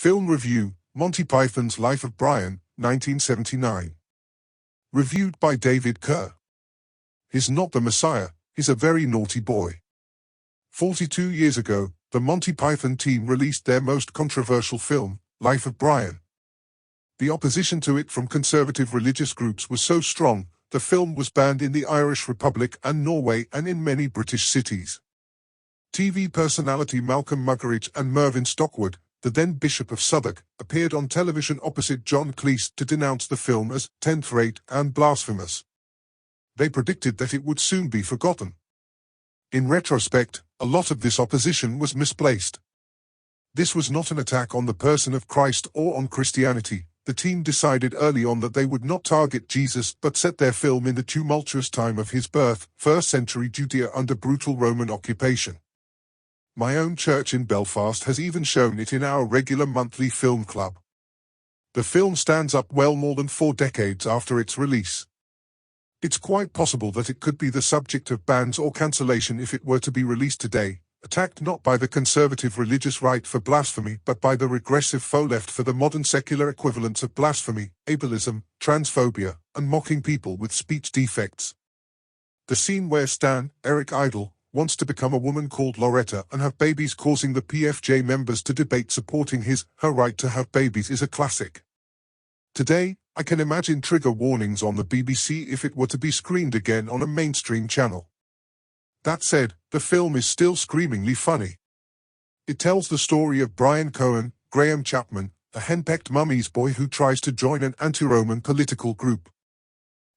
Film review, Monty Python's Life of Brian, 1979. Reviewed by David Kerr. He's not the Messiah, he's a very naughty boy. 42 years ago, the Monty Python team released their most controversial film, Life of Brian. The opposition to it from conservative religious groups was so strong, the film was banned in the Irish Republic and Norway and in many British cities. TV personality Malcolm Muggeridge and Mervyn Stockwood, the then Bishop of Southwark, appeared on television opposite John Cleese to denounce the film as 10th rate and blasphemous. They predicted that it would soon be forgotten. In retrospect, a lot of this opposition was misplaced. This was not an attack on the person of Christ or on Christianity. The team decided early on that they would not target Jesus but set their film in the tumultuous time of his birth, 1st century Judea under brutal Roman occupation. My own church in Belfast has even shown it in our regular monthly film club. The film stands up well more than 4 decades after its release. It's quite possible that it could be the subject of bans or cancellation if it were to be released today, attacked not by the conservative religious right for blasphemy but by the regressive faux left for the modern secular equivalents of blasphemy, ableism, transphobia, and mocking people with speech defects. The scene where Stan, Eric Idle, wants to become a woman called Loretta and have babies causing the PFJ members to debate supporting her right to have babies is a classic. Today, I can imagine trigger warnings on the BBC if it were to be screened again on a mainstream channel. That said, the film is still screamingly funny. It tells the story of Brian Cohen, Graham Chapman, a henpecked mummy's boy who tries to join an anti-Roman political group.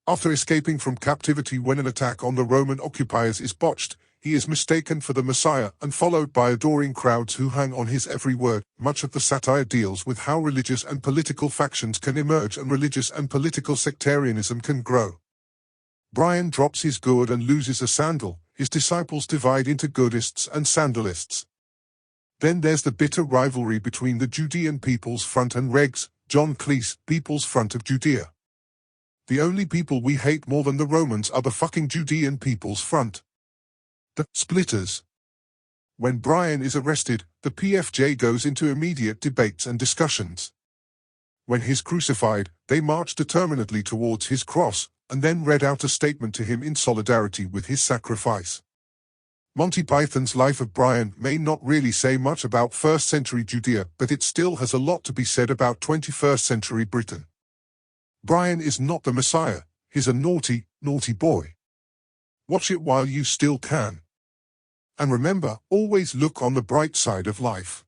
After escaping from captivity when an attack on the Roman occupiers is botched, he is mistaken for the Messiah and followed by adoring crowds who hang on his every word. Much of the satire deals with how religious and political factions can emerge and religious and political sectarianism can grow. Brian drops his gourd and loses a sandal. His disciples divide into gourdists and sandalists. Then there's the bitter rivalry between the Judean People's Front and Regs, John Cleese, People's Front of Judea. The only people we hate more than the Romans are the fucking Judean People's Front. The splitters. When Brian is arrested, the PFJ goes into immediate debates and discussions. When he's crucified, they march determinedly towards his cross, and then read out a statement to him in solidarity with his sacrifice. Monty Python's Life of Brian may not really say much about 1st century Judea, but it still has a lot to be said about 21st century Britain. Brian is not the Messiah, he's a naughty, naughty boy. Watch it while you still can. And remember, always look on the bright side of life.